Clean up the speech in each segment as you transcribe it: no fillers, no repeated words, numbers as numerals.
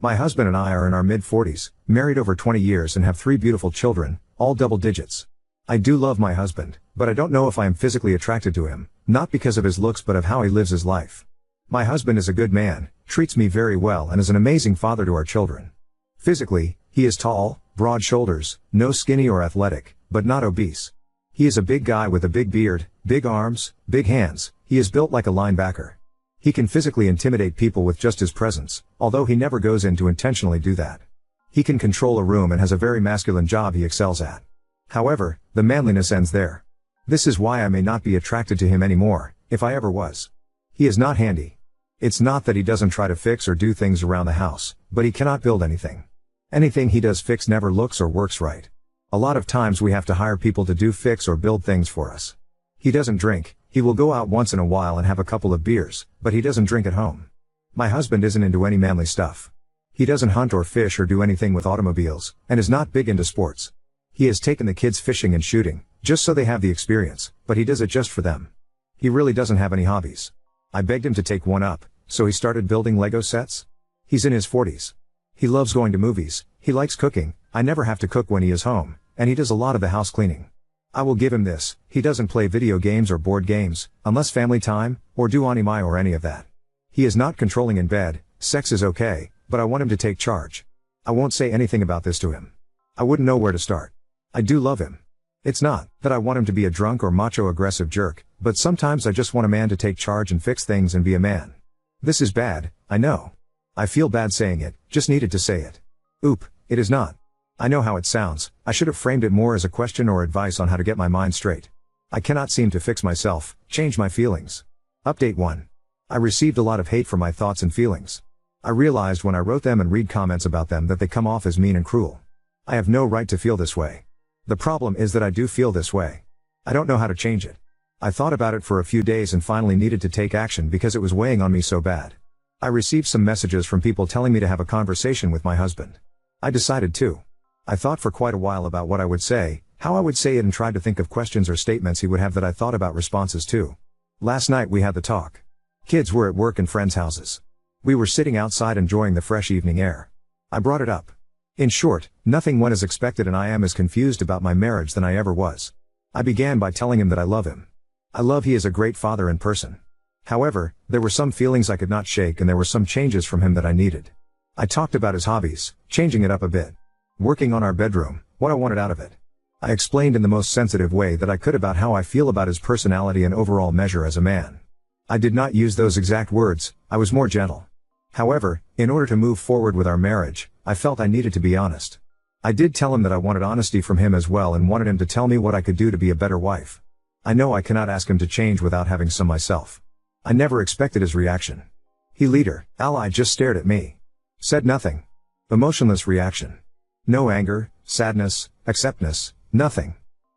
My husband and I are in our mid-40s, married over 20 years and have 3 beautiful children, all double digits. I do love my husband, but I don't know if I am physically attracted to him, not because of his looks but of how he lives his life. My husband is a good man, treats me very well and is an amazing father to our children. Physically, he is tall, broad shoulders, no skinny or athletic, but not obese. He is a big guy with a big beard, big arms, big hands. He is built like a linebacker. He can physically intimidate people with just his presence, although he never goes in to intentionally do that. He can control a room and has a very masculine job he excels at. However, the manliness ends there. This is why I may not be attracted to him anymore, if I ever was. He is not handy. It's not that he doesn't try to fix or do things around the house, but he cannot build anything. Anything he does fix never looks or works right. A lot of times we have to hire people to do fix or build things for us. He doesn't drink. He will go out once in a while and have a couple of beers, but he doesn't drink at home. My husband isn't into any manly stuff. He doesn't hunt or fish or do anything with automobiles, and is not big into sports. He has taken the kids fishing and shooting, just so they have the experience, but he does it just for them. He really doesn't have any hobbies. I begged him to take one up, so he started building Lego sets. He's in his 40s. He loves going to movies, he likes cooking. I never have to cook when he is home, and he does a lot of the house cleaning. I will give him this, he doesn't play video games or board games, unless family time, or do anime or any of that. He is not controlling in bed, sex is okay, but I want him to take charge. I won't say anything about this to him. I wouldn't know where to start. I do love him. It's not that I want him to be a drunk or macho aggressive jerk, but sometimes I just want a man to take charge and fix things and be a man. This is bad, I know. I feel bad saying it, just needed to say it. Oop, it is not. I know how it sounds. I should have framed it more as a question or advice on how to get my mind straight. I cannot seem to fix myself, change my feelings. Update 1. I received a lot of hate for my thoughts and feelings. I realized when I wrote them and read comments about them that they come off as mean and cruel. I have no right to feel this way. The problem is that I do feel this way. I don't know how to change it. I thought about it for a few days and finally needed to take action because it was weighing on me so bad. I received some messages from people telling me to have a conversation with my husband. I decided to. I thought for quite a while about what I would say, how I would say it, and tried to think of questions or statements he would have that I thought about responses to. Last night we had the talk. Kids were at work in friends' houses. We were sitting outside enjoying the fresh evening air. I brought it up. In short, nothing went as expected and I am as confused about my marriage than I ever was. I began by telling him that I love him. I love he is a great father and person. However, there were some feelings I could not shake and there were some changes from him that I needed. I talked about his hobbies, changing it up a bit. Working on our bedroom, what I wanted out of it. I explained in the most sensitive way that I could about how I feel about his personality and overall measure as a man. I did not use those exact words, I was more gentle. However, in order to move forward with our marriage, I felt I needed to be honest. I did tell him that I wanted honesty from him as well and wanted him to tell me what I could do to be a better wife. I know I cannot ask him to change without having some myself. I never expected his reaction. He leader, ally just stared at me. Said nothing. Emotionless reaction. No anger, sadness, acceptance, nothing.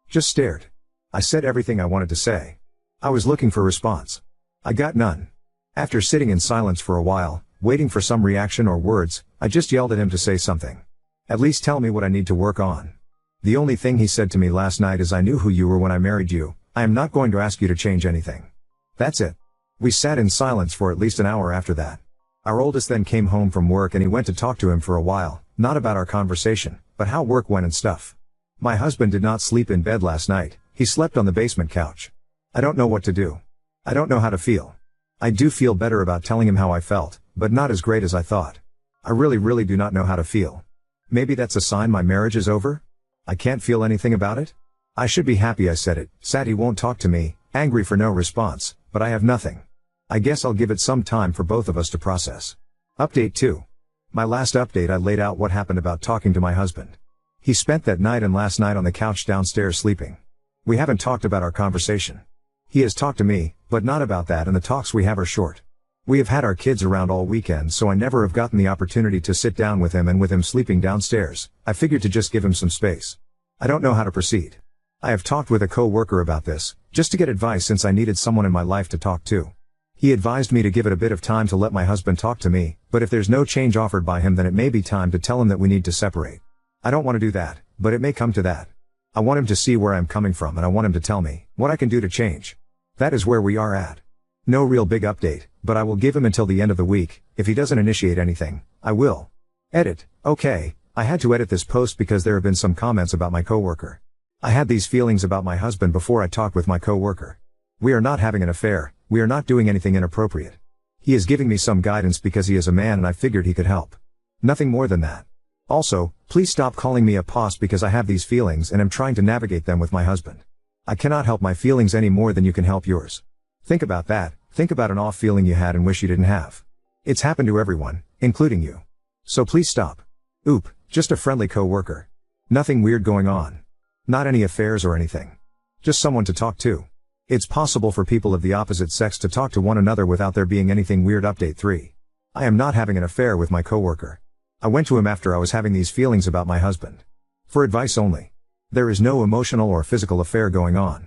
Just stared. I said everything I wanted to say. I was looking for response. I got none. After sitting in silence for a while, waiting for some reaction or words, I just yelled at him to say something. At least tell me what I need to work on. The only thing he said to me last night is, I knew who you were when I married you. I am not going to ask you to change anything. That's it. We sat in silence for at least an hour after that. Our oldest then came home from work and he went to talk to him for a while, not about our conversation, but how work went and stuff. My husband did not sleep in bed last night, he slept on the basement couch. I don't know what to do. I don't know how to feel. I do feel better about telling him how I felt, but not as great as I thought. I really do not know how to feel. Maybe that's a sign my marriage is over? I can't feel anything about it? I should be happy I said it, sad he won't talk to me, angry for no response, but I have nothing. I guess I'll give it some time for both of us to process. Update 2. My last update I laid out what happened about talking to my husband. He spent that night and last night on the couch downstairs sleeping. We haven't talked about our conversation. He has talked to me, but not about that, and the talks we have are short. We have had our kids around all weekend, so I never have gotten the opportunity to sit down with him, and with him sleeping downstairs, I figured to just give him some space. I don't know how to proceed. I have talked with a co-worker about this, just to get advice since I needed someone in my life to talk to. He advised me to give it a bit of time to let my husband talk to me, but if there's no change offered by him then it may be time to tell him that we need to separate. I don't want to do that, but it may come to that. I want him to see where I'm coming from and I want him to tell me what I can do to change. That is where we are at. No real big update, but I will give him until the end of the week. If he doesn't initiate anything, I will. Edit. Okay, I had to edit this post because there have been some comments about my coworker. I had these feelings about my husband before I talked with my coworker. We are not having an affair, we are not doing anything inappropriate. He is giving me some guidance because he is a man and I figured he could help. Nothing more than that. Also, please stop calling me a post because I have these feelings and am trying to navigate them with my husband. I cannot help my feelings any more than you can help yours. Think about that, think about an off feeling you had and wish you didn't have. It's happened to everyone, including you. So please stop. Oop, just a friendly co-worker. Nothing weird going on. Not any affairs or anything. Just someone to talk to. It's possible for people of the opposite sex to talk to one another without there being anything weird. Update 3. I am not having an affair with my coworker. I went to him after I was having these feelings about my husband. For advice only. There is no emotional or physical affair going on.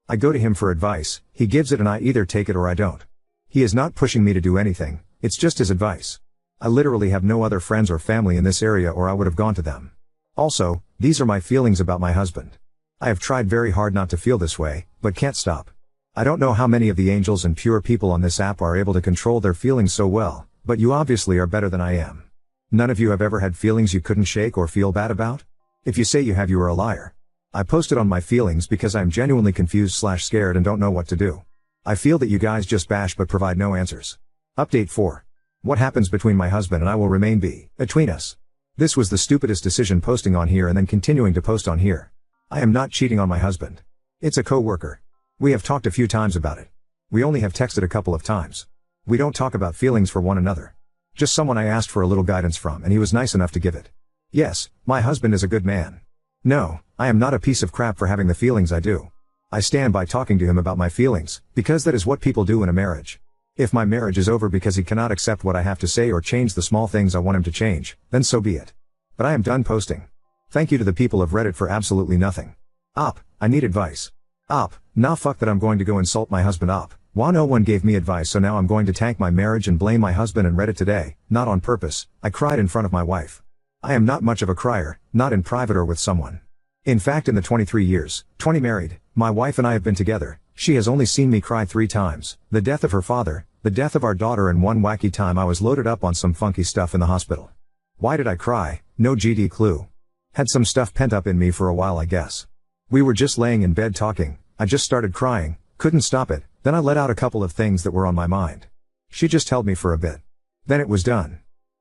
I go to him for advice, he gives it and I either take it or I don't. He is not pushing me to do anything, it's just his advice. I literally have no other friends or family in this area or I would have gone to them. Also, these are my feelings about my husband. I have tried very hard not to feel this way, but can't stop. I don't know how many of the angels and pure people on this app are able to control their feelings so well, but you obviously are better than I am. None of you have ever had feelings you couldn't shake or feel bad about? If you say you have, you are a liar. I posted on my feelings because I am genuinely confused/scared and don't know what to do. I feel that you guys just bash but provide no answers. Update 4. What happens between my husband and I will remain between us. This was the stupidest decision, posting on here and then continuing to post on here. I am not cheating on my husband. It's a co-worker. We have talked a few times about it. We only have texted a couple of times. We don't talk about feelings for one another. Just someone I asked for a little guidance from and he was nice enough to give it. Yes, my husband is a good man. No, I am not a piece of crap for having the feelings I do. I stand by talking to him about my feelings, because that is what people do in a marriage. If my marriage is over because he cannot accept what I have to say or change the small things I want him to change, then so be it. But I am done posting. Thank you to the people of Reddit for absolutely nothing. Op, I need advice. Op, nah, fuck that, I'm going to go insult my husband. Op, wow, no one gave me advice, so now I'm going to tank my marriage and blame my husband and Reddit today, not on purpose. I cried in front of my wife. I am not much of a crier, not in private or with someone. In fact, in the 23 years, 20 married, my wife and I have been together, she has only seen me cry 3 times, the death of her father, the death of our daughter, and one wacky time I was loaded up on some funky stuff in the hospital. Why did I cry? No GD clue. Had some stuff pent up in me for a while, I guess. We were just laying in bed talking, I just started crying, couldn't stop it, then I let out a couple of things that were on my mind. She just held me for a bit. Then it was done.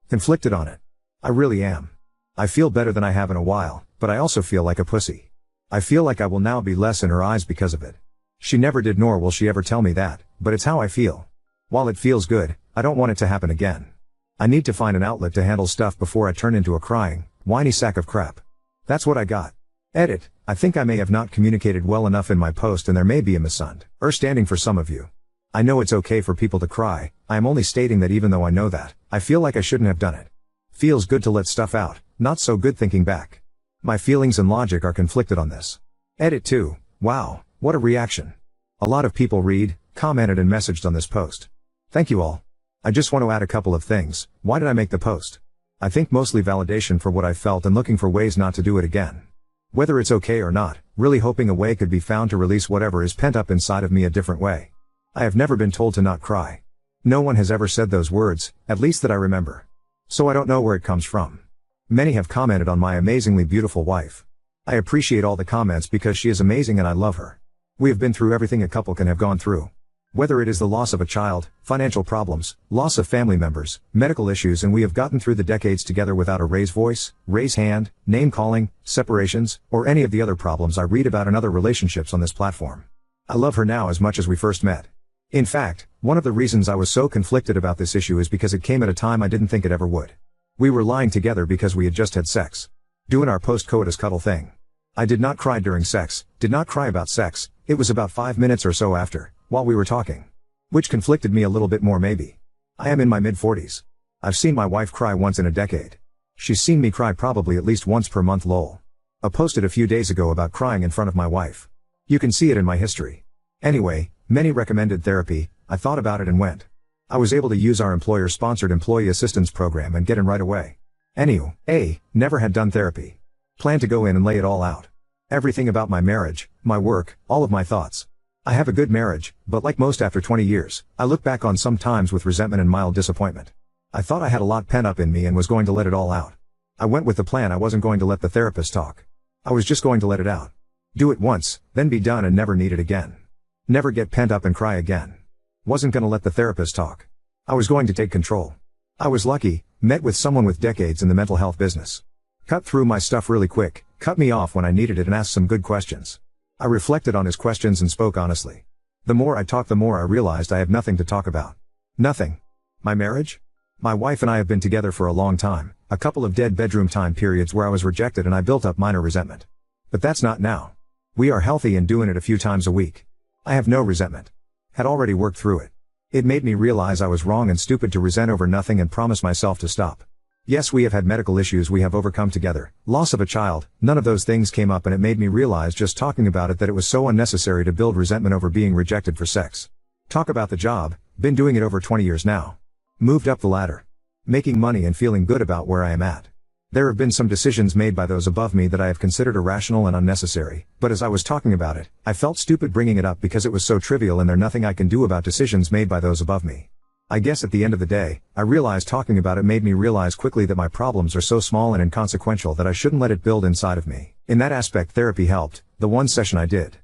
Conflicted on it. I really am. I feel better than I have in a while, but I also feel like a pussy. I feel like I will now be less in her eyes because of it. She never did, nor will she ever tell me that, but it's how I feel. While it feels good, I don't want it to happen again. I need to find an outlet to handle stuff before I turn into a crying, whiny sack of crap. That's what I got. Edit, I think I may have not communicated well enough in my post and there may be a misunderstanding for some of you. I know it's okay for people to cry, I am only stating that even though I know that, I feel like I shouldn't have done it. Feels good to let stuff out, not so good thinking back. My feelings and logic are conflicted on this. Edit 2, wow, what a reaction. A lot of people read, commented and messaged on this post. Thank you all. I just want to add a couple of things. Why did I make the post? I think mostly validation for what I felt and looking for ways not to do it again. Whether it's okay or not, really hoping a way could be found to release whatever is pent up inside of me a different way. I have never been told to not cry. No one has ever said those words, at least that I remember. So I don't know where it comes from. Many have commented on my amazingly beautiful wife. I appreciate all the comments because she is amazing and I love her. We have been through everything a couple can have gone through. Whether it is the loss of a child, financial problems, loss of family members, medical issues, and we have gotten through the decades together without a raised voice, raise hand, name calling, separations, or any of the other problems I read about in other relationships on this platform. I love her now as much as we first met. In fact, one of the reasons I was so conflicted about this issue is because it came at a time I didn't think it ever would. We were lying together because we had just had sex. Doing our post-coitus cuddle thing. I did not cry during sex, did not cry about sex, it was about 5 minutes or so after, while we were talking. Which conflicted me a little bit more maybe. I am in my mid-40s. I've seen my wife cry once in a decade. She's seen me cry probably at least once per month, lol. I posted a few days ago about crying in front of my wife. You can see it in my history. Anyway, many recommended therapy, I thought about it and went. I was able to use our employer-sponsored employee assistance program and get in right away. Anyway, never had done therapy. Plan to go in and lay it all out. Everything about my marriage, my work, all of my thoughts. I have a good marriage, but like most after 20 years, I look back on some times with resentment and mild disappointment. I thought I had a lot pent up in me and was going to let it all out. I went with the plan I wasn't going to let the therapist talk. I was just going to let it out. Do it once, then be done and never need it again. Never get pent up and cry again. Wasn't gonna let the therapist talk. I was going to take control. I was lucky, met with someone with decades in the mental health business. Cut through my stuff really quick, cut me off when I needed it and asked some good questions. I reflected on his questions and spoke honestly. The more I talked, the more I realized I have nothing to talk about. Nothing. My marriage? My wife and I have been together for a long time, a couple of dead bedroom time periods where I was rejected and I built up minor resentment. But that's not now. We are healthy and doing it a few times a week. I have no resentment. Had already worked through it. It made me realize I was wrong and stupid to resent over nothing and promise myself to stop. Yes, we have had medical issues we have overcome together, loss of a child, none of those things came up and it made me realize just talking about it that it was so unnecessary to build resentment over being rejected for sex. Talk about the job, been doing it over 20 years now. Moved up the ladder. Making money and feeling good about where I am at. There have been some decisions made by those above me that I have considered irrational and unnecessary, but as I was talking about it, I felt stupid bringing it up because it was so trivial and there's nothing I can do about decisions made by those above me. I guess at the end of the day, I realized talking about it made me realize quickly that my problems are so small and inconsequential that I shouldn't let it build inside of me. In that aspect, therapy helped, the one session I did.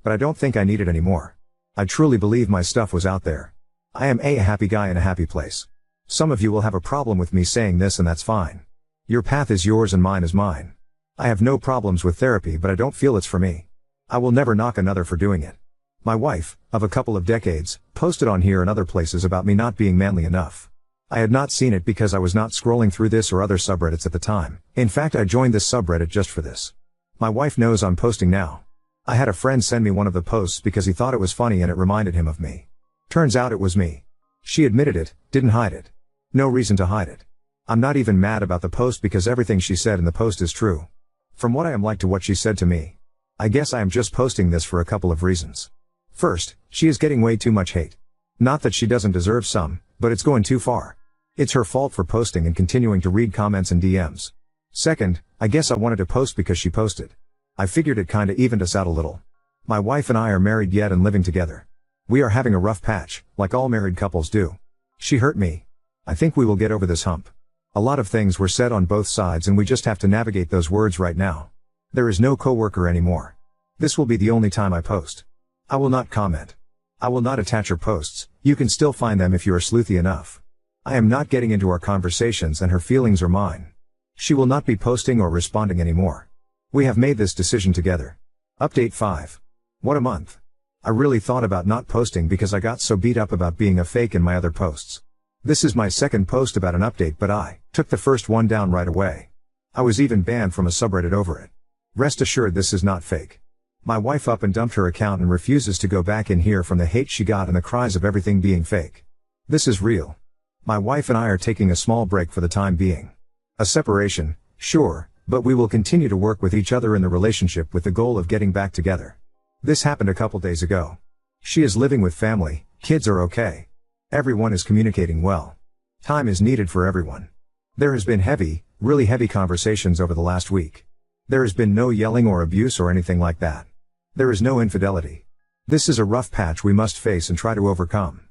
But I don't think I need it anymore. I truly believe my stuff was out there. I am a happy guy in a happy place. Some of you will have a problem with me saying this and that's fine. Your path is yours and mine is mine. I have no problems with therapy, but I don't feel it's for me. I will never knock another for doing it. My wife, of a couple of decades, posted on here and other places about me not being manly enough. I had not seen it because I was not scrolling through this or other subreddits at the time. In fact, I joined this subreddit just for this. My wife knows I'm posting now. I had a friend send me one of the posts because he thought it was funny and it reminded him of me. Turns out it was me. She admitted it, didn't hide it. No reason to hide it. I'm not even mad about the post because everything she said in the post is true. From what I am like to what she said to me. I guess I am just posting this for a couple of reasons. First, she is getting way too much hate. Not that she doesn't deserve some, but it's going too far. It's her fault for posting and continuing to read comments and DMs. Second, I guess I wanted to post because she posted. I figured it kinda evened us out a little. My wife and I are married yet and living together. We are having a rough patch, like all married couples do. She hurt me. I think we will get over this hump. A lot of things were said on both sides and we just have to navigate those words right now. There is no coworker anymore. This will be the only time I post. I will not comment. I will not attach her posts, you can still find them if you are sleuthy enough. I am not getting into our conversations and her feelings are mine. She will not be posting or responding anymore. We have made this decision together. Update 5. What a month. I really thought about not posting because I got so beat up about being a fake in my other posts. This is my second post about an update, but I took the first one down right away. I was even banned from a subreddit over it. Rest assured this is not fake. My wife up and dumped her account and refuses to go back in here from the hate she got and the cries of everything being fake. This is real. My wife and I are taking a small break for the time being. A separation, sure, but we will continue to work with each other in the relationship with the goal of getting back together. This happened a couple days ago. She is living with family, kids are okay. Everyone is communicating well. Time is needed for everyone. There has been really heavy conversations over the last week. There has been no yelling or abuse or anything like that. There is no infidelity. This is a rough patch we must face and try to overcome.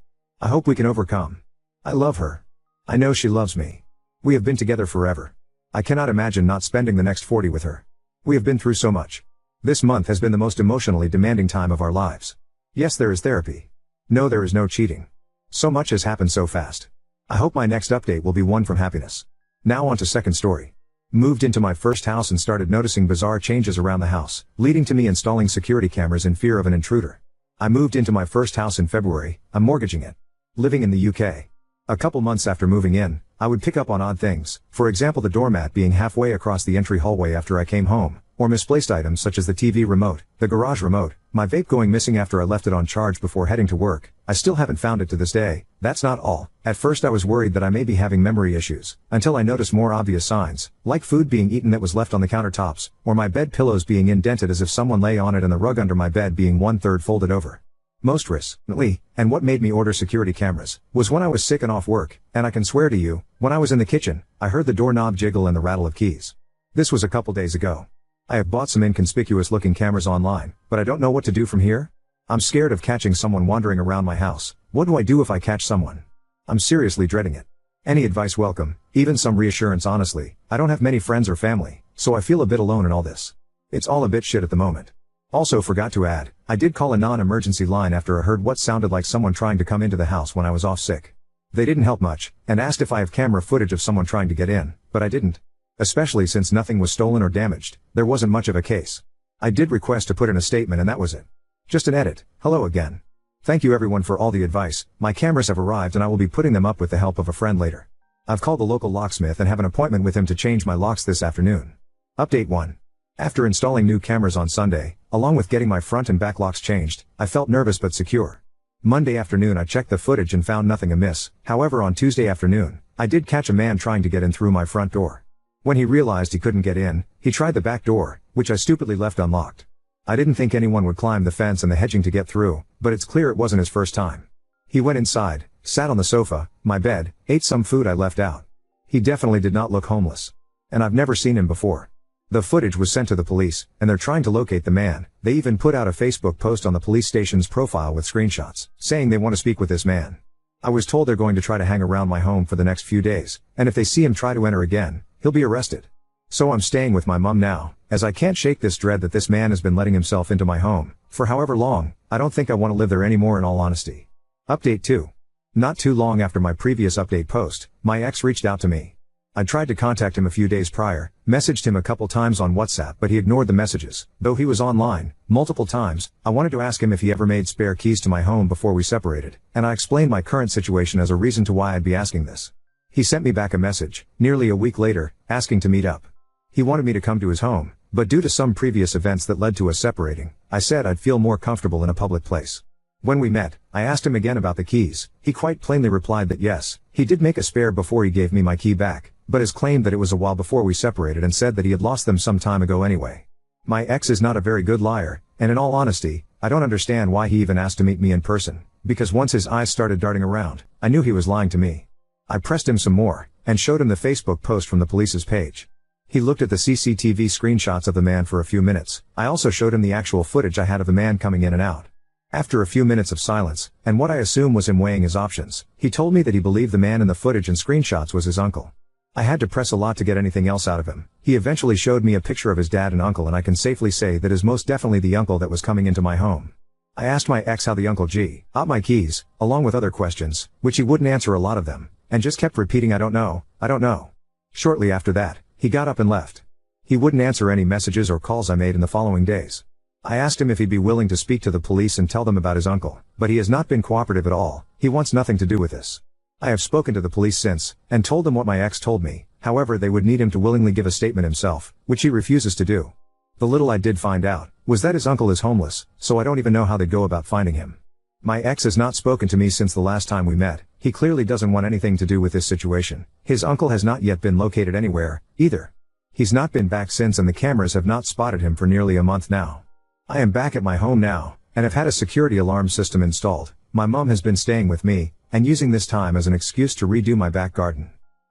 I hope we can overcome. I love her. I know she loves me. We have been together forever. I cannot imagine not spending the next 40 with her. We have been through so much. This month has been the most emotionally demanding time of our lives. Yes, there is therapy. No, there is no cheating. So much has happened so fast. I hope my next update will be one from happiness. Now on to second story. Moved into my first house and started noticing bizarre changes around the house, leading to me installing security cameras in fear of an intruder. I moved into my first house in February, I'm mortgaging it. Living in the UK. A couple months after moving in, I would pick up on odd things, for example the doormat being halfway across the entry hallway after I came home, or misplaced items such as the TV remote, the garage remote, my vape going missing after I left it on charge before heading to work. I still haven't found it to this day. That's not all. At first I was worried that I may be having memory issues, until I noticed more obvious signs, like food being eaten that was left on the countertops, or my bed pillows being indented as if someone lay on it and the rug under my bed being 1/3 folded over. Most recently, and what made me order security cameras, was when I was sick and off work, and I can swear to you, when I was in the kitchen, I heard the doorknob jiggle and the rattle of keys. This was a couple days ago. I have bought some inconspicuous looking cameras online, but I don't know what to do from here. I'm scared of catching someone wandering around my house. What do I do if I catch someone? I'm seriously dreading it. Any advice welcome, even some reassurance honestly. I don't have many friends or family, so I feel a bit alone in all this. It's all a bit shit at the moment. Also forgot to add, I did call a non-emergency line after I heard what sounded like someone trying to come into the house when I was off sick. They didn't help much, and asked if I have camera footage of someone trying to get in, but I didn't. Especially since nothing was stolen or damaged, there wasn't much of a case. I did request to put in a statement and that was it. Just an edit. Hello again. Thank you everyone for all the advice. My cameras have arrived and I will be putting them up with the help of a friend later. I've called the local locksmith and have an appointment with him to change my locks this afternoon. Update 1. After installing new cameras on Sunday, along with getting my front and back locks changed, I felt nervous but secure. Monday afternoon I checked the footage and found nothing amiss. However, on Tuesday afternoon, I did catch a man trying to get in through my front door. When he realized he couldn't get in, he tried the back door, which I stupidly left unlocked. I didn't think anyone would climb the fence and the hedging to get through, but it's clear it wasn't his first time. He went inside, sat on the sofa, my bed, ate some food I left out. He definitely did not look homeless. And I've never seen him before. The footage was sent to the police, and they're trying to locate the man. They even put out a Facebook post on the police station's profile with screenshots, saying they want to speak with this man. I was told they're going to try to hang around my home for the next few days, and if they see him try to enter again, he'll be arrested. So I'm staying with my mom now, as I can't shake this dread that this man has been letting himself into my home, for however long. I don't think I want to live there anymore in all honesty. Update 2. Not too long after my previous update post, my ex reached out to me. I tried to contact him a few days prior, messaged him a couple times on WhatsApp but he ignored the messages, though he was online, multiple times. I wanted to ask him if he ever made spare keys to my home before we separated, and I explained my current situation as a reason to why I'd be asking this. He sent me back a message, nearly a week later, asking to meet up. He wanted me to come to his home, but due to some previous events that led to us separating, I said I'd feel more comfortable in a public place. When we met, I asked him again about the keys. He quite plainly replied that yes, he did make a spare before he gave me my key back, but has claimed that it was a while before we separated and said that he had lost them some time ago anyway. My ex is not a very good liar, and in all honesty, I don't understand why he even asked to meet me in person, because once his eyes started darting around, I knew he was lying to me. I pressed him some more, and showed him the Facebook post from the police's page. He looked at the CCTV screenshots of the man for a few minutes. I also showed him the actual footage I had of the man coming in and out. After a few minutes of silence, and what I assume was him weighing his options, he told me that he believed the man in the footage and screenshots was his uncle. I had to press a lot to get anything else out of him. He eventually showed me a picture of his dad and uncle, and I can safely say that is most definitely the uncle that was coming into my home. I asked my ex how the uncle got my keys, along with other questions, which he wouldn't answer a lot of them, and just kept repeating I don't know, I don't know. Shortly after that, he got up and left. He wouldn't answer any messages or calls I made in the following days. I asked him if he'd be willing to speak to the police and tell them about his uncle, but he has not been cooperative at all. He wants nothing to do with this. I have spoken to the police since, and told them what my ex told me. However, they would need him to willingly give a statement himself, which he refuses to do. The little I did find out was that his uncle is homeless, so I don't even know how they'd go about finding him. My ex has not spoken to me since the last time we met. He clearly doesn't want anything to do with this situation. His uncle has not yet been located anywhere, either. He's not been back since, and the cameras have not spotted him for nearly a month now. I am back at my home now, and have had a security alarm system installed. My mom has been staying with me, and using this time as an excuse to redo my back garden.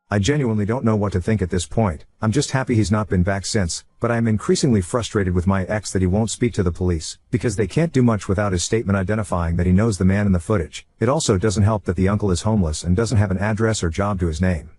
I genuinely don't know what to think at this point. I'm just happy he's not been back since, but I am increasingly frustrated with my ex that he won't speak to the police, because they can't do much without his statement identifying that he knows the man in the footage. It also doesn't help that the uncle is homeless and doesn't have an address or job to his name.